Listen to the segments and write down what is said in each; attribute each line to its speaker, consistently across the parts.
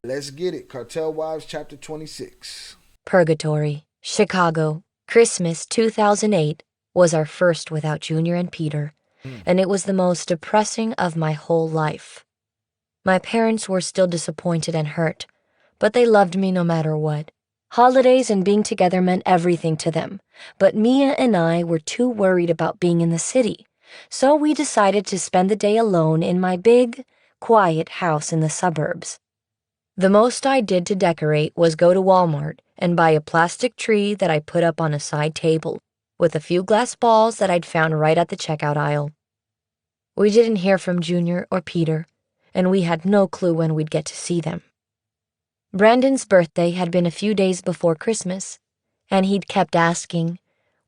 Speaker 1: Let's get it. Cartel Wives, chapter 26.
Speaker 2: Purgatory, Chicago, Christmas 2008 was our first without Junior and Peter, and it was the most depressing of my whole life. My parents were still disappointed and hurt, but they loved me no matter what. Holidays and being together meant everything to them, but Mia and I were too worried about being in the city, so we decided to spend the day alone in my big, quiet house in the suburbs. The most I did to decorate was go to Walmart and buy a plastic tree that I put up on a side table, with a few glass balls that I'd found right at the checkout aisle. We didn't hear from Junior or Peter, and we had no clue when we'd get to see them. Brandon's birthday had been a few days before Christmas, and he'd kept asking,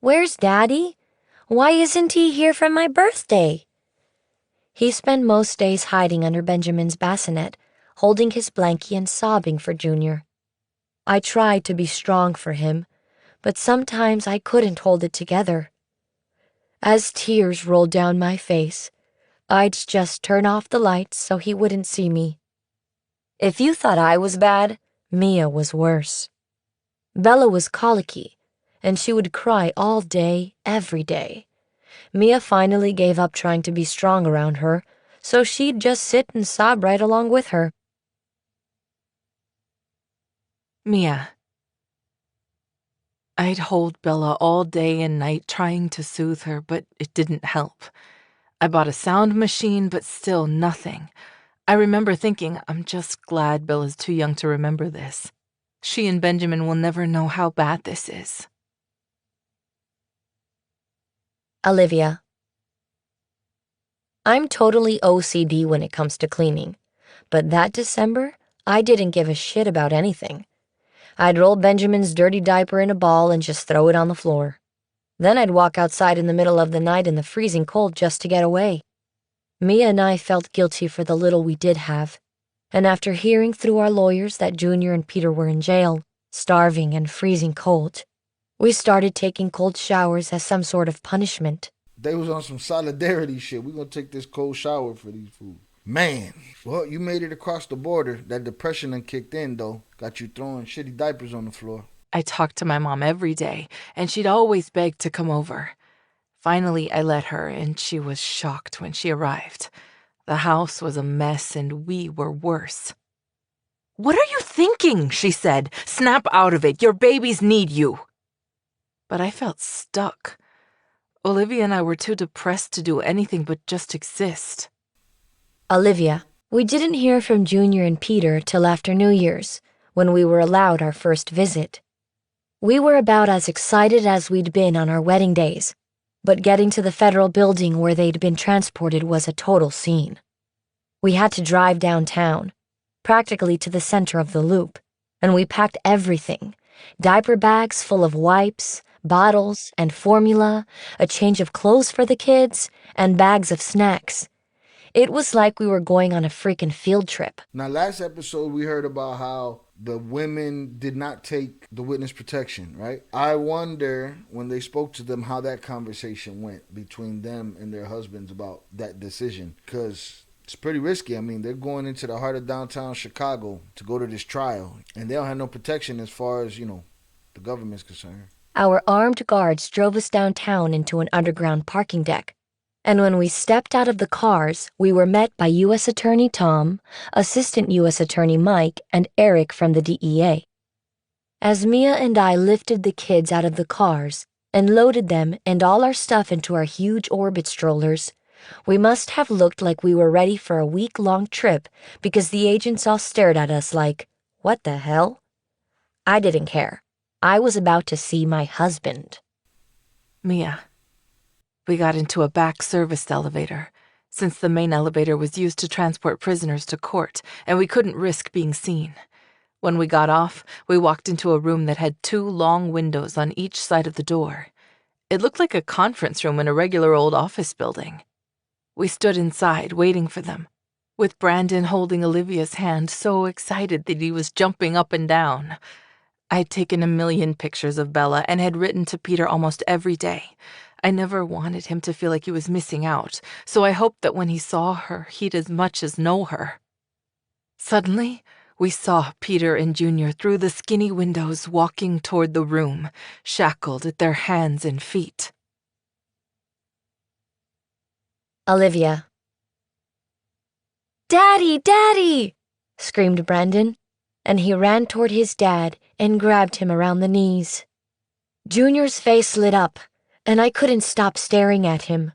Speaker 2: "Where's Daddy? Why isn't he here for my birthday?" He spent most days hiding under Benjamin's bassinet, holding his blankie and sobbing for Junior. I tried to be strong for him, but sometimes I couldn't hold it together. As tears rolled down my face, I'd just turn off the lights so he wouldn't see me. If you thought I was bad, Mia was worse. Bella was colicky, and she would cry all day, every day. Mia finally gave up trying to be strong around her, so she'd just sit and sob right along with her.
Speaker 3: Mia. I'd hold Bella all day and night trying to soothe her, but it didn't help. I bought a sound machine, but still nothing. I remember thinking, I'm just glad Bella's too young to remember this. She and Benjamin will never know how bad this is.
Speaker 2: Olivia. I'm totally OCD when it comes to cleaning, but that December, I didn't give a shit about anything. I'd roll Benjamin's dirty diaper in a ball and just throw it on the floor. Then I'd walk outside in the middle of the night in the freezing cold just to get away. Mia and I felt guilty for the little we did have, and after hearing through our lawyers that Junior and Peter were in jail, starving and freezing cold, we started taking cold showers as some sort of punishment.
Speaker 1: They was on some solidarity shit. We gonna take this cold shower for these fools. Man, well, you made it across the border. That depression done kicked in, though. Got you throwing shitty diapers on the floor.
Speaker 3: I talked to my mom every day, and she'd always beg to come over. Finally, I let her, and she was shocked when she arrived. The house was a mess, and we were worse. "What are you thinking?" she said. "Snap out of it. Your babies need you." But I felt stuck. Olivia and I were too depressed to do anything but just exist.
Speaker 2: Olivia, we didn't hear from Junior and Peter till after New Year's, when we were allowed our first visit. We were about as excited as we'd been on our wedding days, but getting to the federal building where they'd been transported was a total scene. We had to drive downtown, practically to the center of the loop, and we packed everything: diaper bags full of wipes, bottles and formula, a change of clothes for the kids, and bags of snacks. It was like we were going on a freaking field trip.
Speaker 1: Now, last episode, we heard about how the women did not take the witness protection, right? I wonder, when they spoke to them, how that conversation went between them and their husbands about that decision. Because it's pretty risky. I mean, they're going into the heart of downtown Chicago to go to this trial, and they don't have no protection as far as, the government's concerned.
Speaker 2: Our armed guards drove us downtown into an underground parking deck. And when we stepped out of the cars, we were met by U.S. Attorney Tom, Assistant U.S. Attorney Mike, and Eric from the DEA. As Mia and I lifted the kids out of the cars and loaded them and all our stuff into our huge Orbit strollers, we must have looked like we were ready for a week-long trip because the agents all stared at us like, "What the hell?" I didn't care. I was about to see my husband.
Speaker 3: Mia. We got into a back service elevator, since the main elevator was used to transport prisoners to court, and we couldn't risk being seen. When we got off, we walked into a room that had 2 long windows on each side of the door. It looked like a conference room in a regular old office building. We stood inside, waiting for them, with Brandon holding Olivia's hand, so excited that he was jumping up and down. I'd taken a million pictures of Bella and had written to Peter almost every day. I never wanted him to feel like he was missing out, so I hoped that when he saw her, he'd as much as know her. Suddenly, We saw Peter and Junior through the skinny windows walking toward the room, shackled at their hands and feet.
Speaker 2: Olivia. "Daddy, Daddy!" screamed Brandon, and he ran toward his dad and grabbed him around the knees. Junior's face lit up, and I couldn't stop staring at him.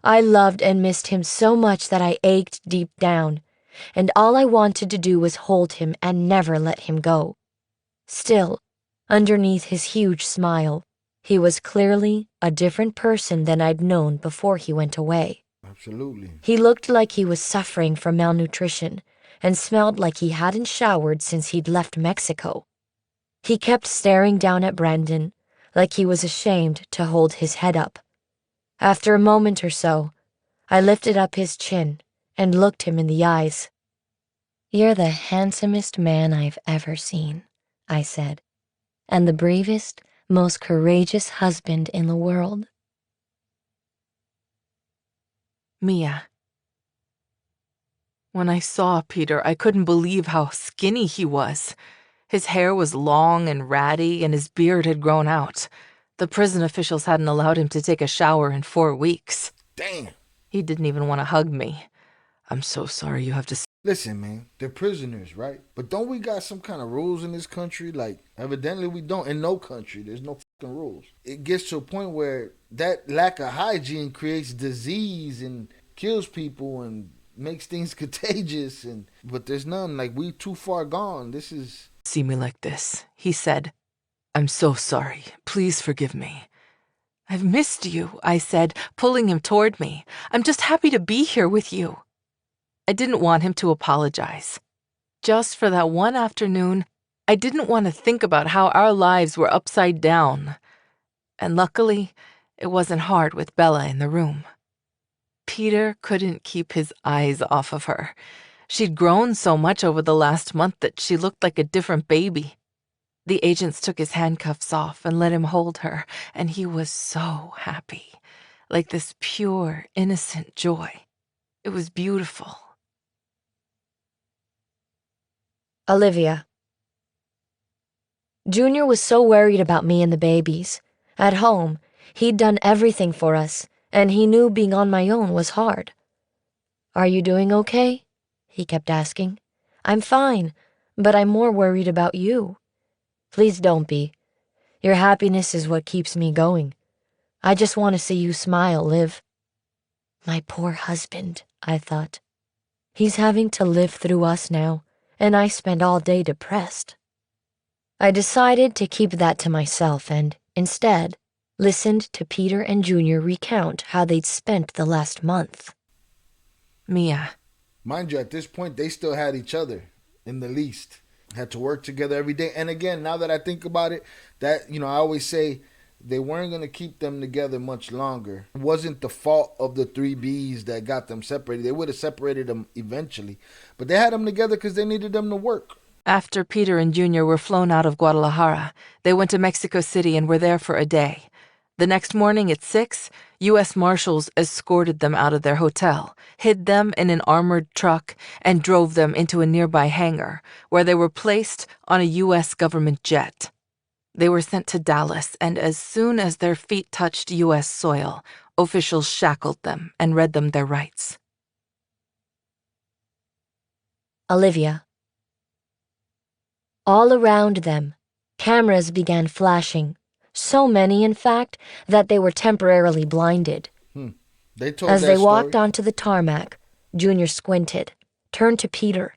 Speaker 2: I loved and missed him so much that I ached deep down, and all I wanted to do was hold him and never let him go. Still, underneath his huge smile, he was clearly a different person than I'd known before he went away.
Speaker 1: Absolutely.
Speaker 2: He looked like he was suffering from malnutrition and smelled like he hadn't showered since he'd left Mexico. He kept staring down at Brandon, like he was ashamed to hold his head up. After a moment or so, I lifted up his chin and looked him in the eyes. "You're the handsomest man I've ever seen," I said, "and the bravest, most courageous husband in the world."
Speaker 3: Mia. When I saw Peter, I couldn't believe how skinny he was. His hair was long and ratty, and his beard had grown out. The prison officials hadn't allowed him to take a shower in 4 weeks.
Speaker 1: Damn.
Speaker 3: He didn't even want to hug me. "I'm so sorry you have to..."
Speaker 1: Listen, man, they're prisoners, right? But don't we got some kind of rules in this country? Like, evidently we don't. In no country, there's no fucking rules. It gets to a point where that lack of hygiene creates disease and kills people and makes things contagious. But there's none. Like, we too far gone. This is...
Speaker 3: "See me like this," he said. "I'm so sorry. Please forgive me." "I've missed you," I said, pulling him toward me. "I'm just happy to be here with you." I didn't want him to apologize. Just for that one afternoon, I didn't want to think about how our lives were upside down. And luckily, it wasn't hard with Bella in the room. Peter couldn't keep his eyes off of her. She'd grown so much over the last month that she looked like a different baby. The agents took his handcuffs off and let him hold her, and he was so happy, like this pure, innocent joy. It was beautiful.
Speaker 2: Olivia. Junior was so worried about me and the babies. At home, he'd done everything for us, and he knew being on my own was hard. "Are you doing okay?" he kept asking. "I'm fine, but I'm more worried about you." "Please don't be. Your happiness is what keeps me going. I just want to see you smile, Liv." My poor husband, I thought. He's having to live through us now, and I spend all day depressed. I decided to keep that to myself and, instead, listened to Peter and Junior recount how they'd spent the last month.
Speaker 3: Mia.
Speaker 1: Mind you, at this point, they still had each other, in the least. Had to work together every day. And again, now that I think about it, that, I always say they weren't going to keep them together much longer. It wasn't the fault of the 3 Bs that got them separated. They would have separated them eventually. But they had them together because they needed them to work.
Speaker 3: After Peter and Junior were flown out of Guadalajara, they went to Mexico City and were there for a day. The next morning at 6, U.S. Marshals escorted them out of their hotel, hid them in an armored truck, and drove them into a nearby hangar, where they were placed on a U.S. government jet. They were sent to Dallas, and as soon as their feet touched U.S. soil, officials shackled them and read them their rights.
Speaker 2: Olivia. All around them, cameras began flashing, so many, in fact, that they were temporarily blinded.
Speaker 1: They told
Speaker 2: As
Speaker 1: that
Speaker 2: they walked
Speaker 1: story.
Speaker 2: onto the tarmac, Junior squinted, turned to Peter,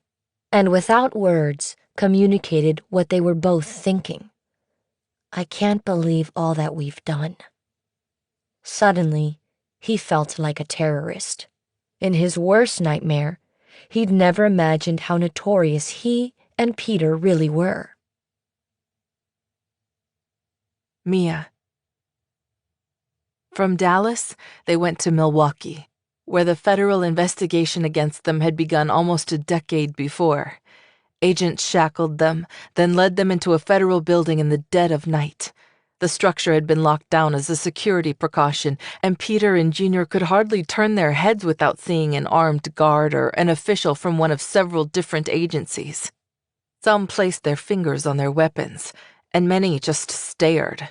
Speaker 2: and without words, communicated what they were both thinking. "I can't believe all that we've done." Suddenly, he felt like a terrorist. In his worst nightmare, he'd never imagined how notorious he and Peter really were.
Speaker 3: Mia. From Dallas, they went to Milwaukee, where the federal investigation against them had begun almost a decade before. Agents shackled them, then led them into a federal building in the dead of night. The structure had been locked down as a security precaution, and Peter and Junior could hardly turn their heads without seeing an armed guard or an official from one of several different agencies. Some placed their fingers on their weapons, and many just stared.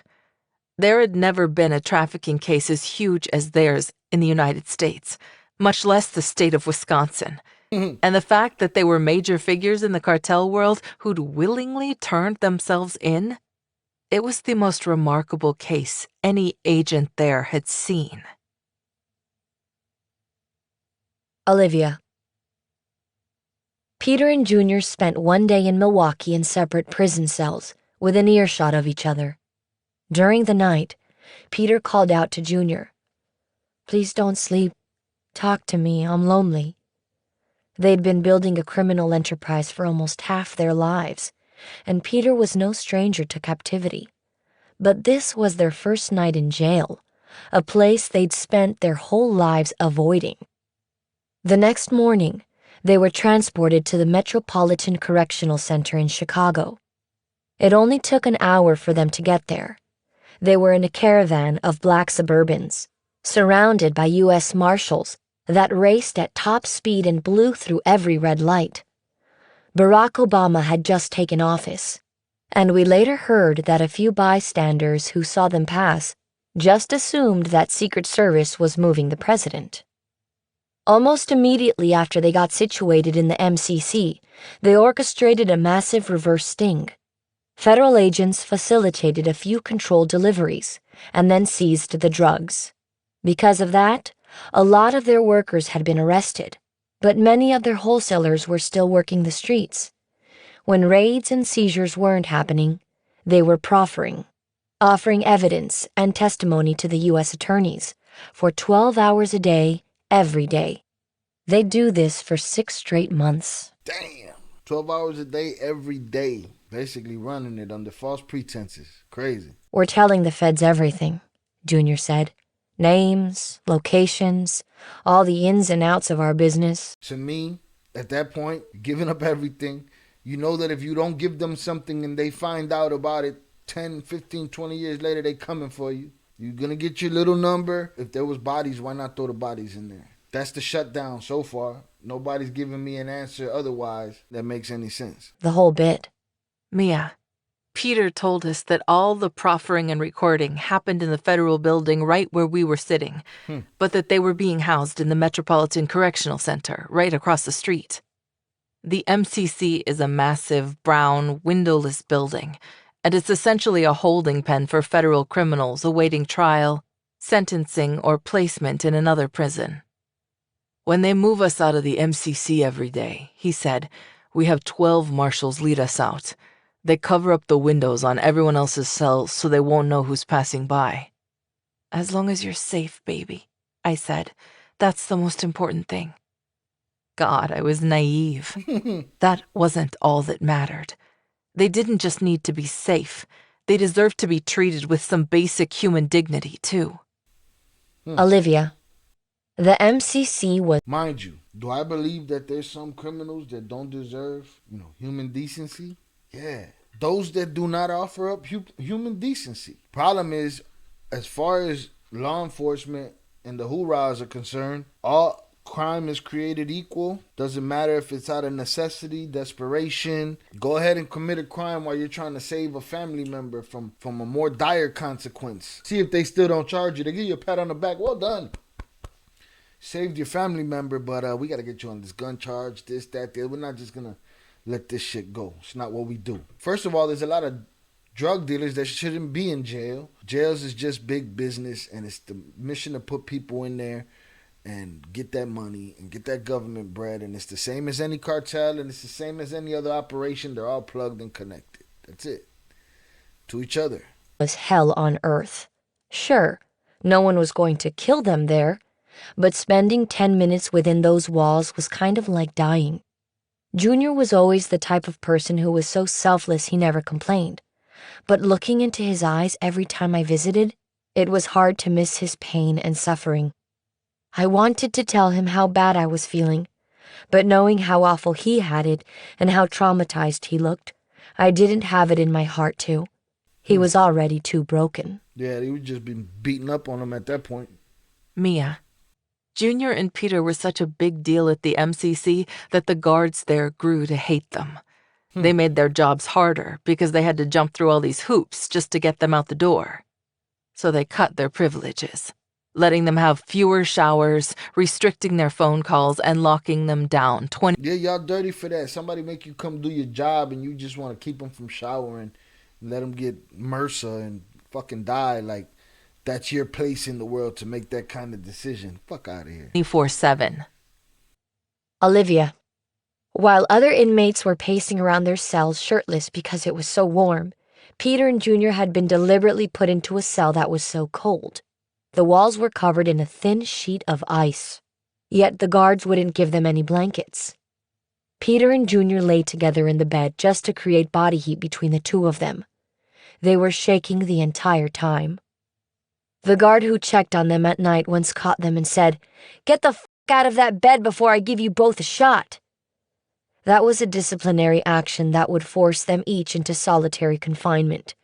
Speaker 3: There had never been a trafficking case as huge as theirs in the United States, much less the state of Wisconsin. And the fact that they were major figures in the cartel world who'd willingly turned themselves in, it was the most remarkable case any agent there had seen.
Speaker 2: Olivia. Peter and Junior spent one day in Milwaukee in separate prison cells, within earshot of each other. During the night, Peter called out to Junior, "Please don't sleep. Talk to me. I'm lonely." They'd been building a criminal enterprise for almost half their lives, and Peter was no stranger to captivity. But this was their first night in jail, a place they'd spent their whole lives avoiding. The next morning, they were transported to the Metropolitan Correctional Center in Chicago. It only took an hour for them to get there. They were in a caravan of black Suburbans, surrounded by U.S. Marshals that raced at top speed and blew through every red light. Barack Obama had just taken office, and we later heard that a few bystanders who saw them pass just assumed that Secret Service was moving the president. Almost immediately after they got situated in the MCC, they orchestrated a massive reverse sting. Federal agents facilitated a few controlled deliveries and then seized the drugs. Because of that, a lot of their workers had been arrested, but many of their wholesalers were still working the streets. When raids and seizures weren't happening, they were offering evidence and testimony to the U.S. attorneys for 12 hours a day, every day. They'd do this for 6 straight months.
Speaker 1: Damn. 12 hours a day, every day. Basically running it under false pretenses. Crazy.
Speaker 2: "We're telling the feds everything," Junior said. "Names, locations, all the ins and outs of our business."
Speaker 1: To me, at that point, giving up everything, you know that if you don't give them something and they find out about it 10, 15, 20 years later, they coming for you. You're going to get your little number. If there was bodies, why not throw the bodies in there? That's the shutdown so far. Nobody's giving me an answer otherwise that makes any sense.
Speaker 2: The whole bit.
Speaker 3: Mia, Peter told us that all the proffering and recording happened in the federal building right where we were sitting, but that they were being housed in the Metropolitan Correctional Center right across the street. The MCC is a massive, brown, windowless building, and it's essentially a holding pen for federal criminals awaiting trial, sentencing, or placement in another prison. "When they move us out of the MCC every day," he said, "we have 12 marshals lead us out. They cover up the windows on everyone else's cells so they won't know who's passing by." "As long as you're safe, baby," I said. "That's the most important thing." God, I was naive. That wasn't all that mattered. They didn't just need to be safe. They deserved to be treated with some basic human dignity, too.
Speaker 2: Olivia. The MCC was...
Speaker 1: Mind you, do I believe that there's some criminals that don't deserve, human decency? Yeah. Those that do not offer up human decency. Problem is, as far as law enforcement and the hoorahs are concerned, all crime is created equal. Doesn't matter if it's out of necessity, desperation. Go ahead and commit a crime while you're trying to save a family member from a more dire consequence. See if they still don't charge you. They give you a pat on the back. Well done. Saved your family member, but we got to get you on this gun charge, this, that, that. We're not just going to let this shit go. It's not what we do. First of all, there's a lot of drug dealers that shouldn't be in jail. Jails is just big business, and it's the mission to put people in there and get that money and get that government bread. And it's the same as any cartel, and it's the same as any other operation. They're all plugged and connected. That's it. To each other.
Speaker 2: Was hell on earth. Sure, no one was going to kill them there, but spending 10 minutes within those walls was kind of like dying. Junior was always the type of person who was so selfless he never complained. But looking into his eyes every time I visited, it was hard to miss his pain and suffering. I wanted to tell him how bad I was feeling, but knowing how awful he had it and how traumatized he looked, I didn't have it in my heart to. He was already too broken.
Speaker 1: Yeah, they would just been beating up on him at that point.
Speaker 3: Mia. Junior and Peter were such a big deal at the MCC that the guards there grew to hate them. They made their jobs harder because they had to jump through all these hoops just to get them out the door. So they cut their privileges, letting them have fewer showers, restricting their phone calls, and locking them down 20.
Speaker 1: Yeah, y'all dirty for that. Somebody make you come do your job and you just want to keep them from showering and let them get MRSA and fucking die. Like, that's your place in the world to make that kind of decision. Fuck out of here.
Speaker 3: 24/7.
Speaker 2: Olivia. While other inmates were pacing around their cells shirtless because it was so warm, Peter and Junior had been deliberately put into a cell that was so cold. The walls were covered in a thin sheet of ice, yet the guards wouldn't give them any blankets. Peter and Junior lay together in the bed just to create body heat between the two of them. They were shaking the entire time. The guard who checked on them at night once caught them and said, "Get the f*** out of that bed before I give you both a shot." That was a disciplinary action that would force them each into solitary confinement,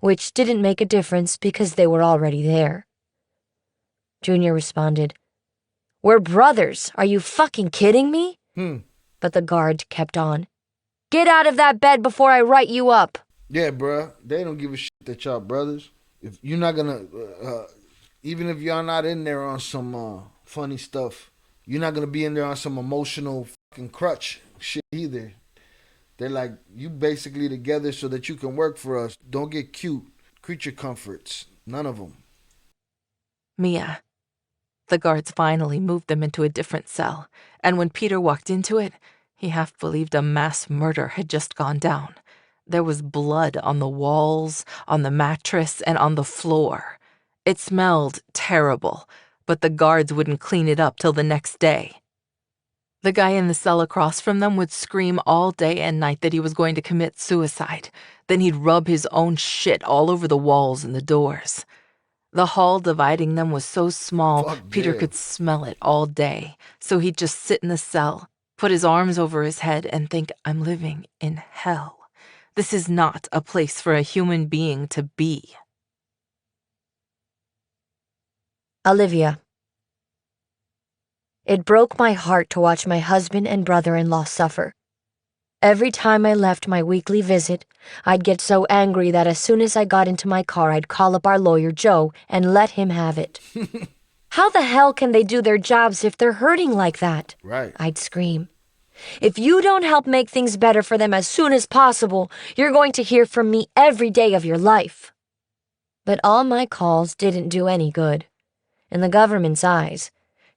Speaker 2: which didn't make a difference because they were already there. Junior responded, "We're brothers. Are you fucking kidding me?" But the guard kept on. "Get out of that bed before I write you up."
Speaker 1: Yeah, bruh. They don't give a shit that y'all brothers. If you're not gonna, even if y'all not in there on some funny stuff, you're not gonna be in there on some emotional fucking crutch shit either. They're like, you basically together so that you can work for us. Don't get cute. Creature comforts. None of them.
Speaker 3: Mia. The guards finally moved them into a different cell, and when Peter walked into it, he half believed a mass murder had just gone down. There was blood on the walls, on the mattress, and on the floor. It smelled terrible, but the guards wouldn't clean it up till the next day. The guy in the cell across from them would scream all day and night that he was going to commit suicide. Then he'd rub his own shit all over the walls and the doors. The hall dividing them was so small,
Speaker 1: Fuck
Speaker 3: Peter
Speaker 1: yeah.
Speaker 3: could smell it all day. So he'd just sit in the cell, put his arms over his head, and think, I'm living in hell. This is not a place for a human being to be.
Speaker 2: Olivia. It broke my heart to watch my husband and brother-in-law suffer. Every time I left my weekly visit, I'd get so angry that as soon as I got into my car, I'd call up our lawyer, Joe, and let him have it. "How the hell can they do their jobs if they're hurting like that?"
Speaker 1: Right.
Speaker 2: I'd scream. "If you don't help make things better for them as soon as possible, you're going to hear from me every day of your life." But all my calls didn't do any good. In the government's eyes,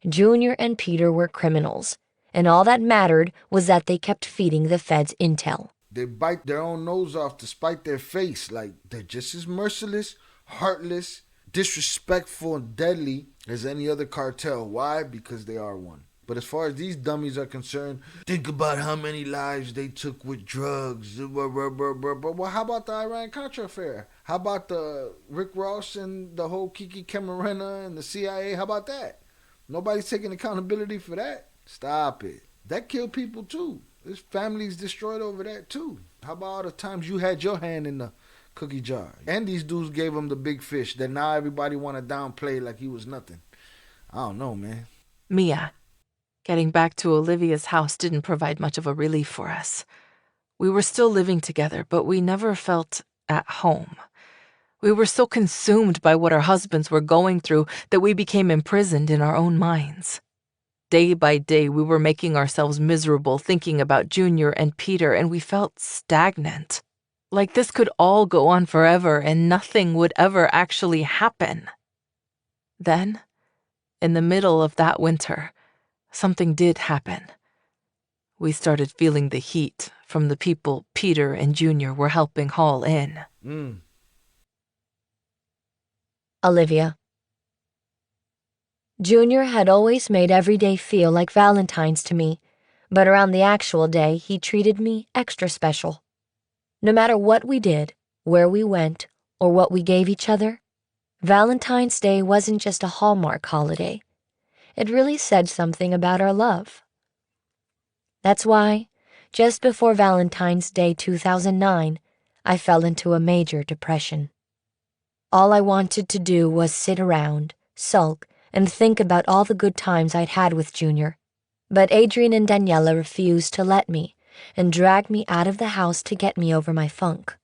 Speaker 2: Junior and Peter were criminals, and all that mattered was that they kept feeding the feds intel.
Speaker 1: They bite their own nose off to spite their face. Like, they're just as merciless, heartless, disrespectful, and deadly as any other cartel. Why? Because they are one. But as far as these dummies are concerned, think about how many lives they took with drugs. Well, how about the Iran-Contra affair? How about the Rick Ross and the whole Kiki Camarena and the CIA? How about that? Nobody's taking accountability for that. Stop it. That killed people too. There's families destroyed over that too. How about all the times you had your hand in the cookie jar? And these dudes gave him the big fish that now everybody want to downplay like he was nothing. I don't know, man.
Speaker 3: Mia. Getting back to Olivia's house didn't provide much of a relief for us. We were still living together, but we never felt at home. We were so consumed by what our husbands were going through that we became imprisoned in our own minds. Day by day, we were making ourselves miserable thinking about Junior and Peter, and we felt stagnant. Like this could all go on forever and nothing would ever actually happen. Then, in the middle of that winter, something did happen. We started feeling the heat from the people Peter and Junior were helping haul in.
Speaker 2: Olivia. Junior had always made every day feel like Valentine's to me, but around the actual day, he treated me extra special. No matter what we did, where we went, or what we gave each other, Valentine's Day wasn't just a Hallmark holiday. It really said something about our love. That's why, just before Valentine's Day 2009, I fell into a major depression. All I wanted to do was sit around, sulk, and think about all the good times I'd had with Junior. But Adrian and Daniela refused to let me, and dragged me out of the house to get me over my funk.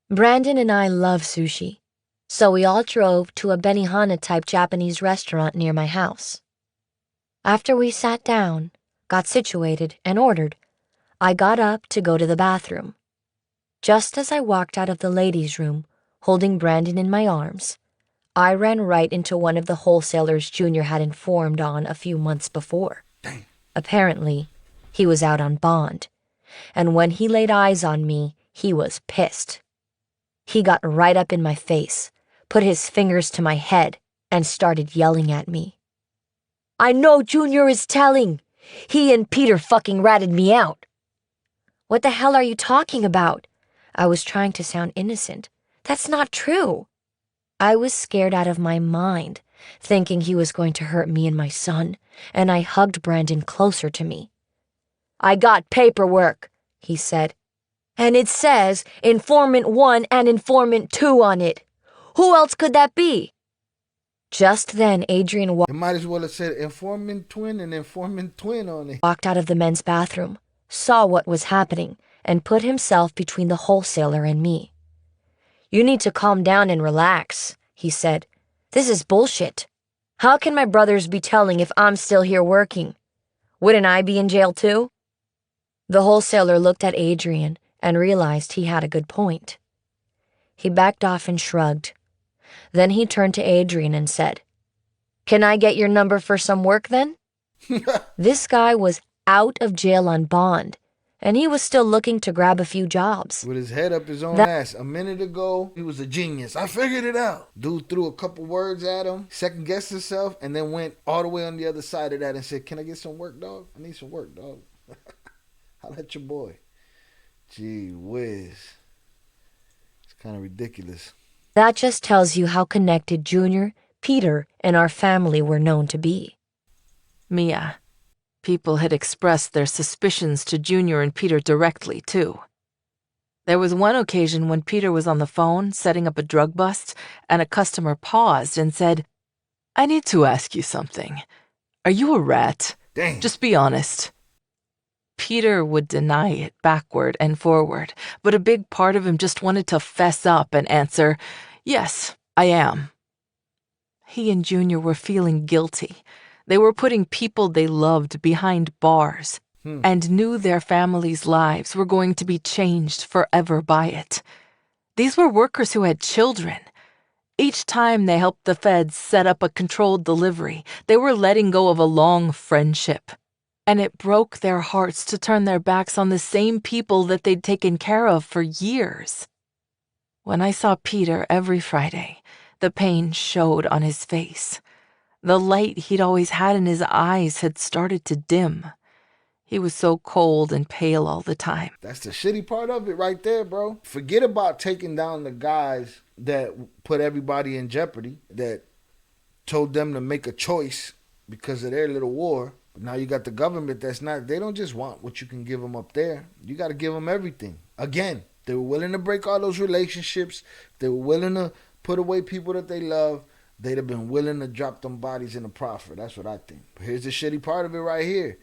Speaker 2: Brandon and I love sushi, so we all drove to a Benihana-type Japanese restaurant near my house. After we sat down, got situated, and ordered, I got up to go to the bathroom. Just as I walked out of the ladies' room, holding Brandon in my arms, I ran right into one of the wholesalers Junior had informed on a few months before.
Speaker 1: Dang.
Speaker 2: Apparently, he was out on bond, and when he laid eyes on me, he was pissed. He got right up in my face, put his fingers to my head, and started yelling at me. "I know Junior is telling. He and Peter fucking ratted me out." "What the hell are you talking about?" I was trying to sound innocent. "That's not true." I was scared out of my mind, thinking he was going to hurt me and my son, and I hugged Brandon closer to me. "I got paperwork," he said, "and it says Informant 1 and Informant 2 on it. Who else could that be?" Just then, Adrian
Speaker 1: It might as well have said Informant Twin and Informant Twin on it.
Speaker 2: walked out of the men's bathroom, saw what was happening, and put himself between the wholesaler and me. "You need to calm down and relax," he said. "This is bullshit. How can my brothers be telling if I'm still here working? Wouldn't I be in jail too?" The wholesaler looked at Adrian and realized he had a good point. He backed off and shrugged. Then he turned to Adrian and said, "Can I get your number for some work then?" This guy was out of jail on bond, and he was still looking to grab a few jobs.
Speaker 1: With his head up his own ass. A minute ago, he was a genius. I figured it out. Dude threw a couple words at him, second guessed himself, and then went all the way on the other side of that and said, "Can I get some work, dog? I need some work, dog." Holla at your boy. Gee whiz. It's kind of ridiculous.
Speaker 2: That just tells you how connected Junior, Peter, and our family were known to be.
Speaker 3: Mia. People had expressed their suspicions to Junior and Peter directly, too. There was one occasion when Peter was on the phone setting up a drug bust, and a customer paused and said, "I need to ask you something. Are you a rat?
Speaker 1: Dang.
Speaker 3: Just be honest." Peter would deny it backward and forward, but a big part of him just wanted to fess up and answer, "Yes, I am." He and Junior were feeling guilty. They were putting people they loved behind bars and knew their families' lives were going to be changed forever by it. These were workers who had children. Each time they helped the feds set up a controlled delivery, they were letting go of a long friendship. And it broke their hearts to turn their backs on the same people that they'd taken care of for years. When I saw Peter every Friday, the pain showed on his face. The light he'd always had in his eyes had started to dim. He was so cold and pale all the time.
Speaker 1: That's the shitty part of it right there, bro. Forget about taking down the guys that put everybody in jeopardy, that told them to make a choice because of their little war. But now you got the government that's not, they don't just want what you can give them up there. You got to give them everything. Again, they were willing to break all those relationships. They were willing to put away people that they love. They'd have been willing to drop them bodies in the profit. That's what I think. But here's the shitty part of it right here.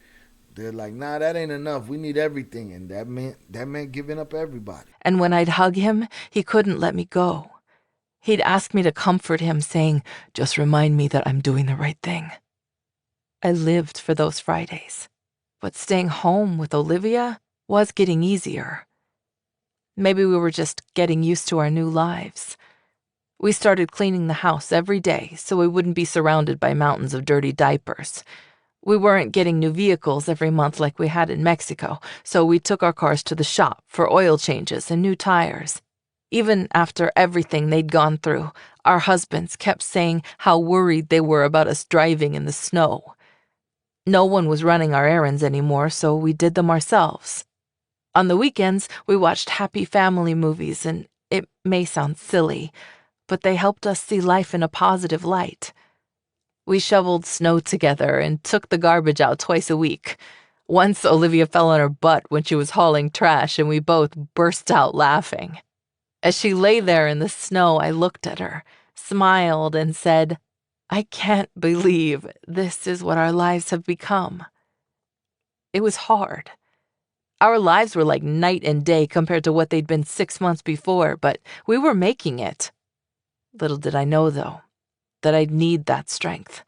Speaker 1: They're like, nah, that ain't enough. We need everything. And that meant giving up everybody.
Speaker 3: And when I'd hug him, he couldn't let me go. He'd ask me to comfort him, saying, "Just remind me that I'm doing the right thing." I lived for those Fridays. But staying home with Olivia was getting easier. Maybe we were just getting used to our new lives. We started cleaning the house every day so we wouldn't be surrounded by mountains of dirty diapers. We weren't getting new vehicles every month like we had in Mexico, so we took our cars to the shop for oil changes and new tires. Even after everything they'd gone through, our husbands kept saying how worried they were about us driving in the snow. No one was running our errands anymore, so we did them ourselves. On the weekends, we watched happy family movies, and it may sound silly, but they helped us see life in a positive light. We shoveled snow together and took the garbage out twice a week. Once Olivia fell on her butt when she was hauling trash, and we both burst out laughing. As she lay there in the snow, I looked at her, smiled, and said, "I can't believe this is what our lives have become." It was hard. Our lives were like night and day compared to what they'd been 6 months before, but we were making it. Little did I know, though, that I'd need that strength,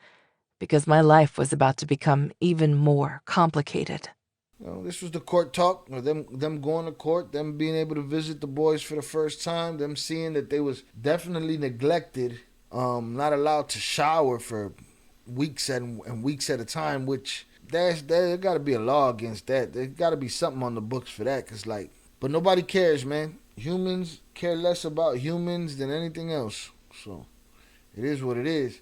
Speaker 3: because my life was about to become even more complicated.
Speaker 1: This was the court talk, or them going to court, them being able to visit the boys for the first time, them seeing that they was definitely neglected, not allowed to shower for weeks and weeks at a time, which there got to be a law against that. There got to be something on the books for that, cause but nobody cares, man. Humans care less about humans than anything else. So it is what it is.